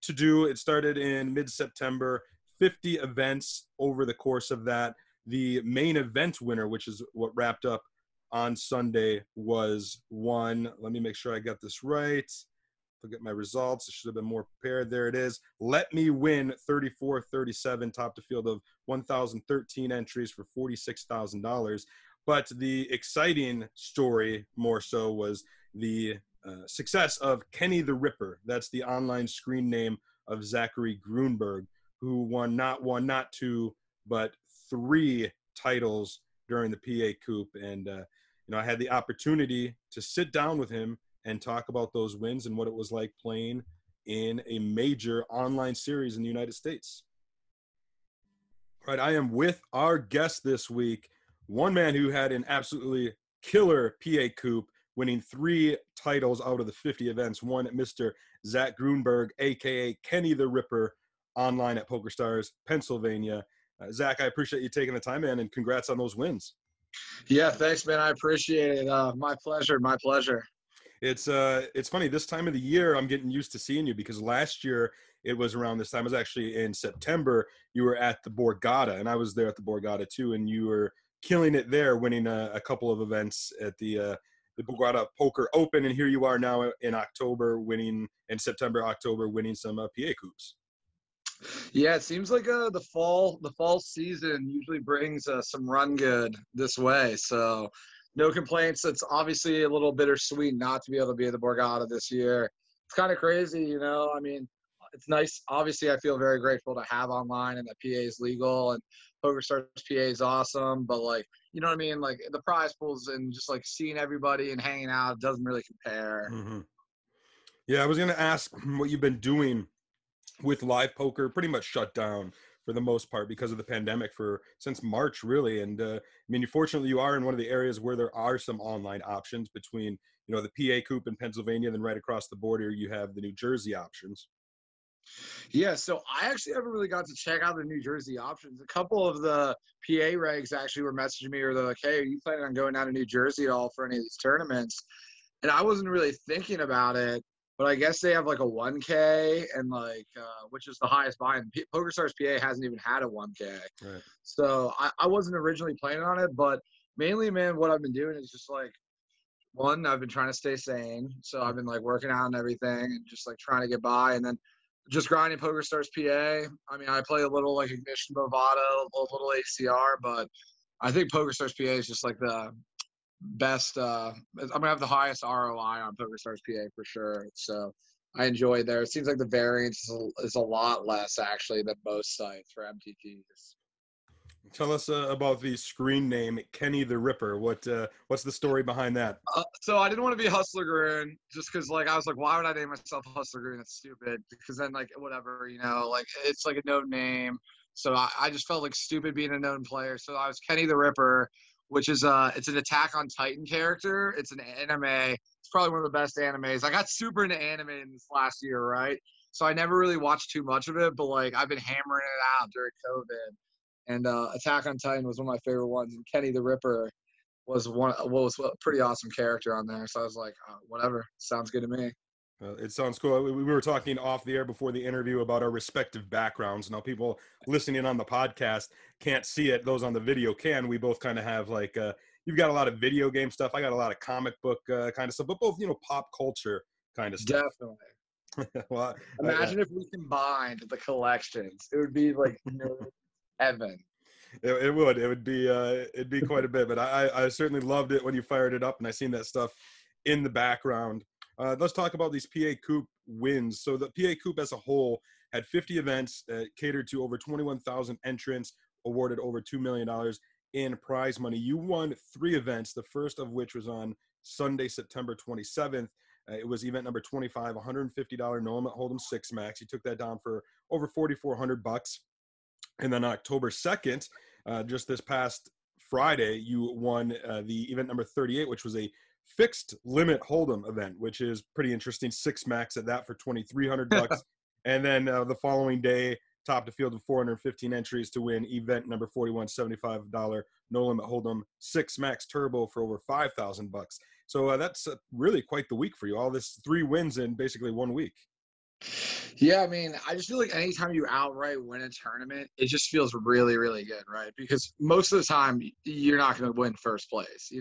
to-do. It started in mid-September, 50 events over the course of that. The main event winner, which is what wrapped up on Sunday, was one. Let me make sure I got this right. Look at my results. I should have been more prepared. There it is. Let Me Win 34-37, topped a field of 1,013 entries for $46,000. But the exciting story more so was the success of Kenny the Ripper. That's the online screen name of Zachary Grunberg, who won not one, not two, but 3 titles during the PA Coop. And, I had the opportunity to sit down with him and talk about those wins and what it was like playing in a major online series in the United States. All right, I am with our guest this week, one man who had an absolutely killer PA Coop, winning 3 titles out of the 50 events. One, Mr. Zach Grunberg, a.k.a. Kenny the Ripper, online at PokerStars, Pennsylvania. Zach, I appreciate you taking the time, man, and congrats on those wins. Yeah, thanks, man. I appreciate it. My pleasure. My pleasure. It's funny, this time of the year I'm getting used to seeing you, because last year it was around this time. It was actually in September. You were at the Borgata, and I was there at the Borgata too, and you were killing it there, winning a couple of events at the Borgata Poker Open, and here you are now in October winning, in September, October, winning some PA Coops. Yeah, it seems like the fall season usually brings some run good this way. So no complaints. It's obviously a little bittersweet not to be able to be at the Borgata this year. It's kind of crazy, I mean, it's nice. Obviously, I feel very grateful to have online and that PA is legal and PokerStars.pa is awesome. But, like, you know what I mean? Like, the prize pools and just, like, seeing everybody and hanging out doesn't really compare. Mm-hmm. Yeah, I was going to ask what you've been doing with live poker. Pretty much shut down for the most part because of the pandemic since March, really. And I mean, fortunately, you are in one of the areas where there are some online options between, the PA Coop in Pennsylvania, and then right across the border, you have the New Jersey options. Yeah, so I actually haven't really got to check out the New Jersey options. A couple of the PA regs actually were messaging me, or they're like, hey, are you planning on going down to New Jersey at all for any of these tournaments? And I wasn't really thinking about it. But I guess they have like a 1K and which is the highest buy-in. PokerStars.pa hasn't even had a 1K. Right. So I wasn't originally planning on it, but mainly, man, what I've been doing is just one, I've been trying to stay sane. So I've been working out and everything and just trying to get by, and then just grinding PokerStars.pa. I mean, I play a little Ignition Bovado, a little ACR, but I think PokerStars.pa is just the best. I'm gonna have the highest ROI on PokerStars.pa for sure. So I enjoy it there. It seems like the variance is a lot less actually than most sites for MTTs. Tell us about the screen name Kenny the Ripper. What's the story behind that? So I didn't want to be Hustler Groon just because I was why would I name myself Hustler Groon? That's stupid. Because then whatever, it's a known name. So I just felt stupid being a known player. So I was Kenny the Ripper, which is it's an Attack on Titan character. It's an anime. It's probably one of the best animes. I got super into anime in this last year, right? So I never really watched too much of it, but I've been hammering it out during COVID. And Attack on Titan was one of my favorite ones, and Kenny the Ripper was a pretty awesome character on there. So I was like, whatever, sounds good to me. It sounds cool. We were talking off the air before the interview about our respective backgrounds. Now, people listening on the podcast can't see it. Those on the video can. We both kind of have you've got a lot of video game stuff. I got a lot of comic book kind of stuff, but both, pop culture kind of stuff. Definitely. Well, imagine if we combined the collections. It would be heaven. It would. It'd be quite a bit. But I certainly loved it when you fired it up, and I seen that stuff in the background. Let's talk about these PA Coop wins. So the PA Coop as a whole had 50 events, catered to over 21,000 entrants, awarded over $2 million in prize money. You won 3 events, the first of which was on Sunday, September 27th. It was event number 25, $150 no limit hold'em 6 max. You took that down for over $4,400. And then October 2nd, just this past Friday, you won the event number 38, which was a fixed limit hold'em event, which is pretty interesting. 6 max at that for $2,300. And then the following day, topped a field of 415 entries to win event number 41, $75 no limit hold'em 6 max turbo for over $5,000. So that's really quite the week for you. All this 3 wins in basically 1 week. Yeah, I mean, I just feel like anytime you outright win a tournament, it just feels really, really good, right? Because most of the time, you're not going to win first place.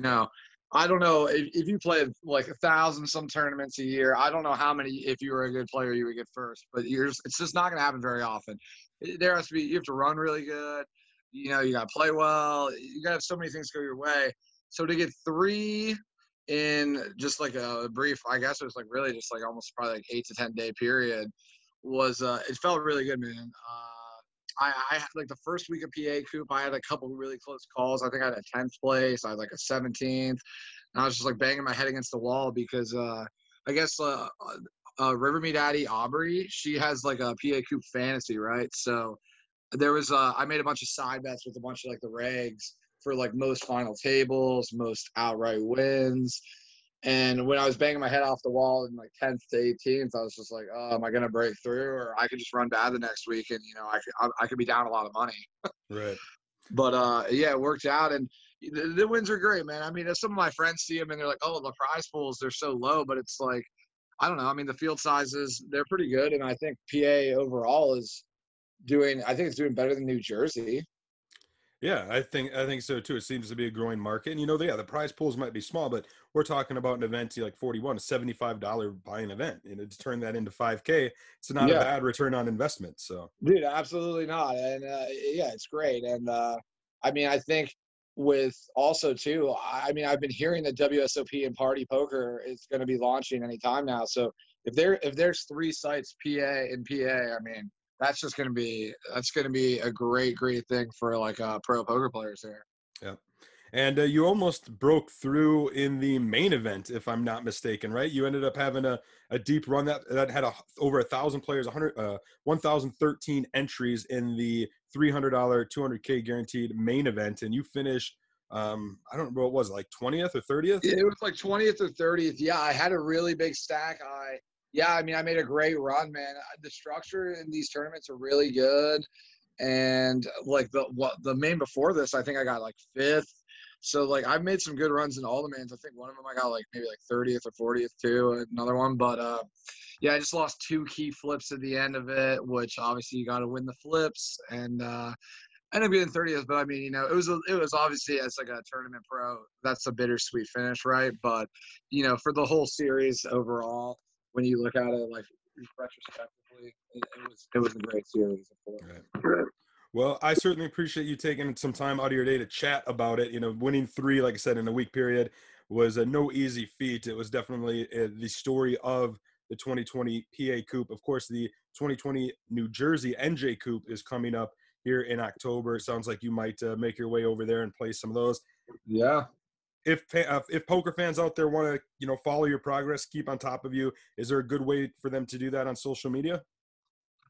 I don't know if you play 1,000 some tournaments a year. I don't know how many, if you were a good player, you would get first. But it's just not going to happen very often. You have to run really good. You got to play well. You got to have so many things go your way. So to get 3 in just a brief, I guess it was really just almost probably 8 to 10 day period, was it felt really good, man. I had like the first week of PA Coop, I had a couple really close calls. I think I had a 10th place. I had like a 17th. And I was just like banging my head against the wall because I guess Rivermead Addie Aubrey, she has like a PA Coop fantasy, right? So there was I made a bunch of side bets with a bunch of like the regs for like most final tables, most outright wins. And when I was banging my head off the wall in like 10th to 18th, I was just like, oh, am I going to break through? Or I could just run bad the next week and, I could be down a lot of money. Right. But, yeah, it worked out. And the wins are great, man. I mean, some of my friends see them and they're like, oh, the prize pools, they're so low. But it's like, I don't know. I mean, the field sizes, they're pretty good. And I think PA overall is it's doing better than New Jersey. Yeah, I think so too. It seems to be a growing market. And the prize pools might be small, but we're talking about an event like 41, a $75 buying event. To turn that into $5K, it's not a bad return on investment. So, dude, absolutely not. And yeah, it's great. And I mean, I think with also too, I mean, I've been hearing that WSOP and Party Poker is going to be launching anytime now. So if there's 3 sites I mean, that's going to be a great thing for like pro poker players here. Yeah. And you almost broke through in the main event, if I'm not mistaken, right? You ended up having a deep run that had over 1,000 players, 1,013 entries in the $300, $200K guaranteed main event. And you finished, I don't know what was it, like 20th or 30th? It was like 20th or 30th. Yeah, I had a really big stack. I mean, I made a great run, man. The structure in these tournaments are really good. And like the main before this, I think I got like 5th. So like I've made some good runs in all the mains. I think one of them I got like maybe like 30th or 40th too, another one. But yeah, I just lost 2 key flips at the end of it, which obviously you got to win the flips. And I ended up getting 30th, but I mean, it was obviously as like a tournament pro, that's a bittersweet finish, right? But for the whole series overall, when you look at it like retrospectively, it was a great series. Right. Well, I certainly appreciate you taking some time out of your day to chat about it. Winning 3, like I said, in a week period was no easy feat. It was definitely the story of the 2020 PA Coop. Of course, the 2020 New Jersey NJCoop is coming up here in October. It sounds like you might make your way over there and play some of those. Yeah. If poker fans out there want to, follow your progress, keep on top of you, is there a good way for them to do that on social media?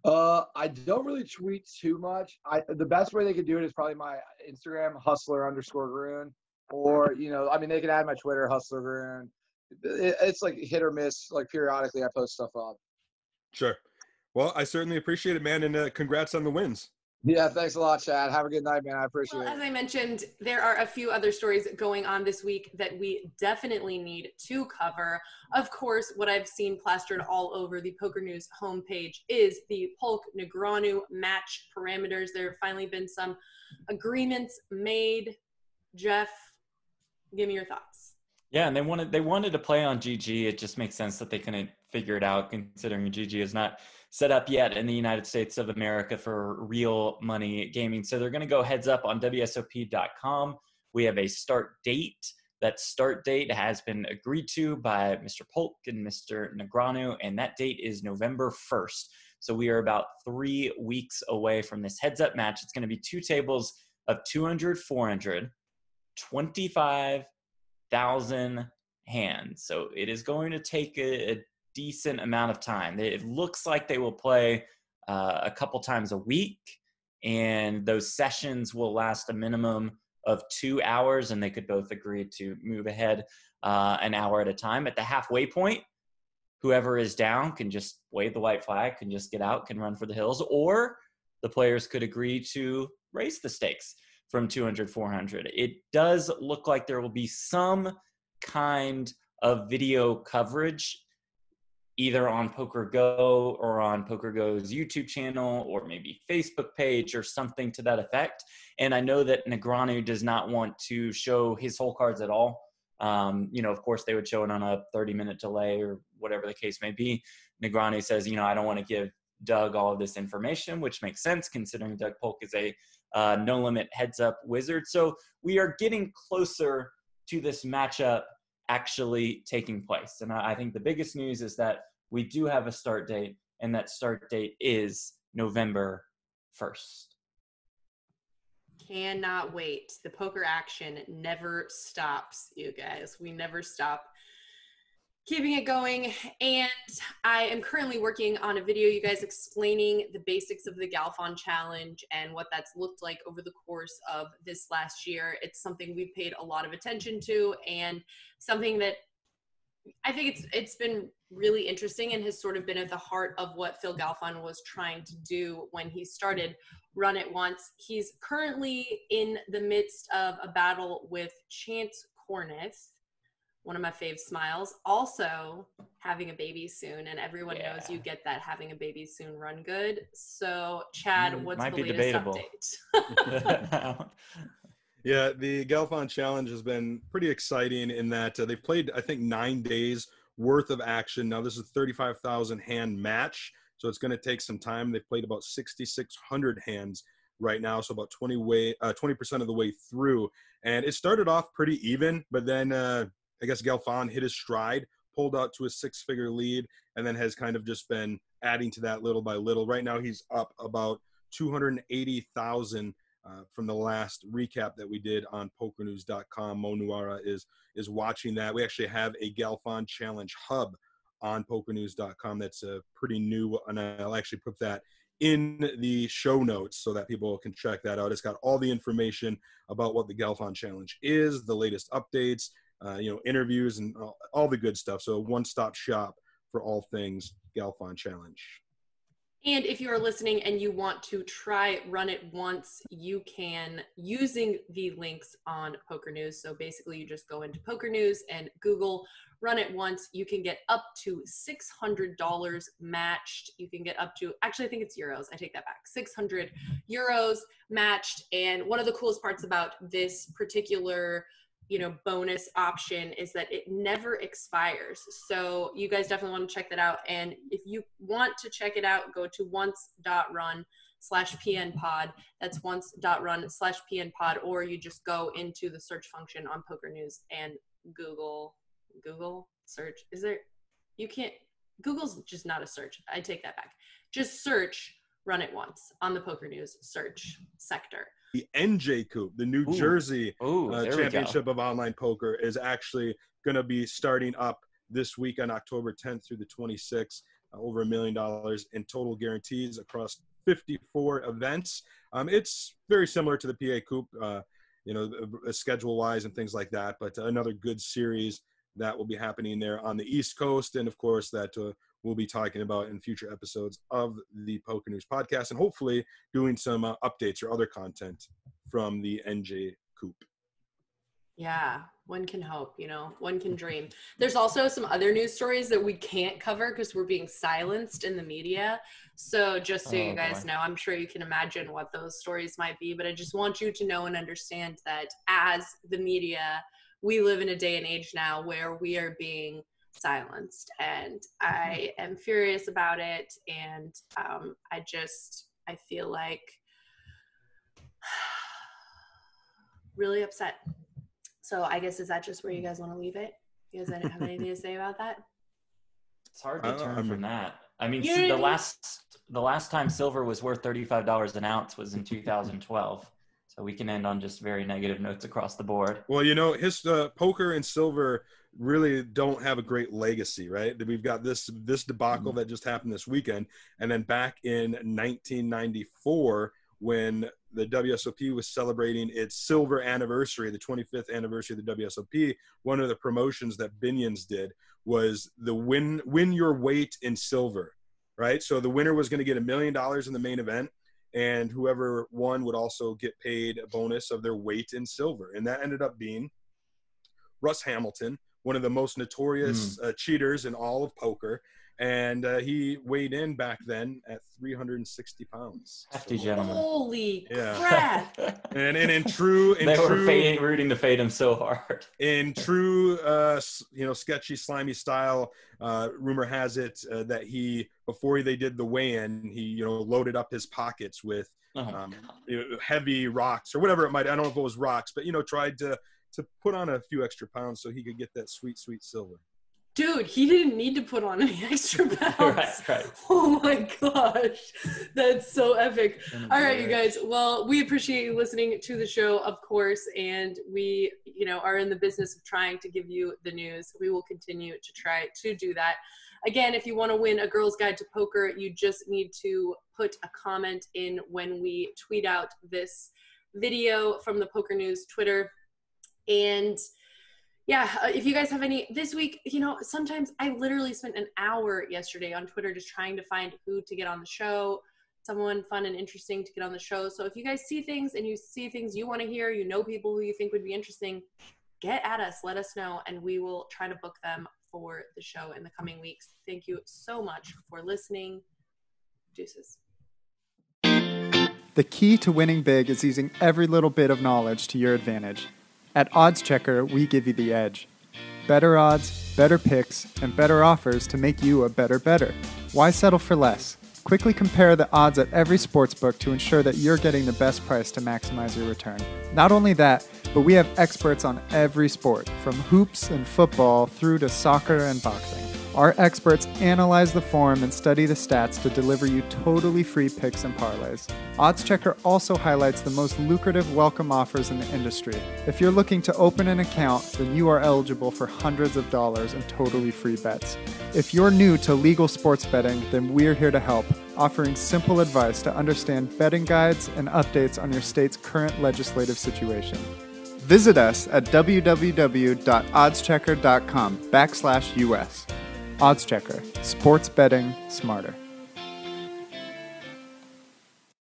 I don't really tweet too much. The best way they could do it is probably my Instagram, hustler_Grun, or I mean, they can add my Twitter, hustlergrun. It's like hit or miss. Like periodically, I post stuff up. Sure. Well, I certainly appreciate it, man, and congrats on the wins. Yeah, thanks a lot, Chad. Have a good night, man. I appreciate it. As I mentioned, there are a few other stories going on this week that we definitely need to cover. Of course, what I've seen plastered all over the PokerNews homepage is the Polk Negreanu match parameters. There have finally been some agreements made. Jeff, give me your thoughts. Yeah, and they wanted to play on GG. It just makes sense that they couldn't figure it out, considering GG is not set up yet in the United States of America for real money gaming. So they're going to go heads up on WSOP.com. We have a start date. That start date has been agreed to by Mr. Polk and Mr. Negreanu, and that date is November 1st. So we are about 3 weeks away from this heads up match. It's going to be 2 tables of 200, 400, 25,000 hands. So it is going to take a decent amount of time. It looks like they will play a couple times a week, and those sessions will last a minimum of 2 hours, and they could both agree to move ahead an hour at a time. At the halfway point, whoever is down can just wave the white flag, can just get out, can run for the hills, or the players could agree to raise the stakes from 200, 400. It does look like there will be some kind of video coverage either on PokerGo or on PokerGo's YouTube channel or maybe Facebook page or something to that effect. And I know that Negreanu does not want to show his whole cards at all. Of course, they would show it on a 30-minute delay or whatever the case may be. Negreanu says, I don't want to give Doug all of this information, which makes sense considering Doug Polk is a no-limit heads-up wizard. So we are getting closer to this matchup actually taking place. And I think the biggest news is that we do have a start date, and that start date is November 1st. Cannot wait. The poker action never stops, you guys. We never stop keeping it going. And I am currently working on a video, you guys, explaining the basics of the Galfond challenge and what that's looked like over the course of this last year. It's something we've paid a lot of attention to, and something that I think it's been really interesting and has sort of been at the heart of what Phil Galfond was trying to do when he started Run It Once. He's currently in the midst of a battle with Chance Kornuth, one of my fave smiles, also having a baby soon, and everyone knows you get that having a baby soon run good. So Chad, what's the latest debatable. update? Yeah, the Galfond challenge has been pretty exciting in that they've played, I think, 9 days worth of action. Now this is a 35,000 hand match, so it's going to take some time. They've played about 6,600 hands right now, so about 20% of the way through. And it started off pretty even, but then I guess Galfond hit his stride, pulled out to a 6-figure lead, and then has kind of just been adding to that little by little. Right now he's up about 280,000 from the last recap that we did on PokerNews.com. Mo Nuara is watching that. We actually have a Galfond Challenge hub on PokerNews.com that's pretty new, and I'll actually put that in the show notes so that people can check that out. It's got all the information about what the Galfond Challenge is, the latest updates, interviews, and all the good stuff. So a one-stop shop for all things Galfond Challenge. And if you are listening and you want to try Run It Once, you can using the links on Poker News. So basically you just go into Poker News and Google Run It Once. You can get up to $600 matched. You can get up to, actually I think it's euros. I take that back. 600 euros matched. And one of the coolest parts about this particular bonus option is that it never expires. So you guys definitely want to check that out. And if you want to check it out, go to once.run/pnpod. That's once.run/pnpod, or you just go into the search function on Poker News and Google search. Google's just not a search. I take that back. Just search Run It Once on the Poker News search sector. The NJCoop, the New Jersey Championship of Online Poker, is actually going to be starting up this week on October 10th through the 26th. Over $1 million in total guarantees across 54 events. It's very similar to the PA Coop, schedule-wise and things like that, but another good series that will be happening there on the East Coast, and of course that we'll be talking about in future episodes of the Poker News podcast, and hopefully doing some updates or other content from the NJCoop. Yeah, one can hope, one can dream. There's also some other news stories that we can't cover because we're being silenced in the media. So just so you guys know, I'm sure you can imagine what those stories might be, but I just want you to know and understand that as the media, we live in a day and age now where we are being silenced, and I am furious about it, and I feel like really upset. So I guess, is that just where you guys want to leave it? You guys have anything to say about that? It's hard to turn from that. I mean, the last time silver was worth $35 an ounce was in 2012. So we can end on just very negative notes across the board. Well, his poker and silver really don't have a great legacy, right? We've got this debacle that just happened this weekend, and then back in 1994 when the WSOP was celebrating its silver anniversary, the 25th anniversary of the WSOP, one of the promotions that Binion's did was the win your weight in silver, right? So the winner was going to get $1 million in the main event, and whoever won would also get paid a bonus of their weight in silver. And that ended up being Russ Hamilton, one of the most notorious cheaters in all of poker. And he weighed in back then at 360 pounds. Hefty gentleman. Holy crap. And in true... They were rooting to fade him so hard. In true, sketchy, slimy style, rumor has it that before they did the weigh-in, he, loaded up his pockets with heavy rocks or whatever it might. I don't know if it was rocks, but, tried to put on a few extra pounds so he could get that sweet, sweet silver. Dude, he didn't need to put on any extra pounds. Right. Oh my gosh. That's so epic. All right, you guys. Well, we appreciate you listening to the show, of course, and we, are in the business of trying to give you the news. We will continue to try to do that. Again, if you want to win a Girl's Guide to Poker, you just need to put a comment in when we tweet out this video from the PokerNews Twitter. And yeah, if you guys have any this week, sometimes I literally spent an hour yesterday on Twitter just trying to find who to get on the show, someone fun and interesting to get on the show. So if you guys see things and you see things you want to hear, people who you think would be interesting, get at us, let us know, and we will try to book them for the show in the coming weeks. Thank you so much for listening. Deuces. The key to winning big is using every little bit of knowledge to your advantage. At Oddschecker, we give you the edge. Better odds, better picks, and better offers to make you a better bettor. Why settle for less? Quickly compare the odds at every sportsbook to ensure that you're getting the best price to maximize your return. Not only that, but we have experts on every sport, from hoops and football through to soccer and boxing. Our experts analyze the form and study the stats to deliver you totally free picks and parlays. Oddschecker also highlights the most lucrative welcome offers in the industry. If you're looking to open an account, then you are eligible for hundreds of dollars in totally free bets. If you're new to legal sports betting, then we're here to help, offering simple advice to understand betting guides and updates on your state's current legislative situation. Visit us at www.oddschecker.com/US. Oddschecker, sports betting smarter.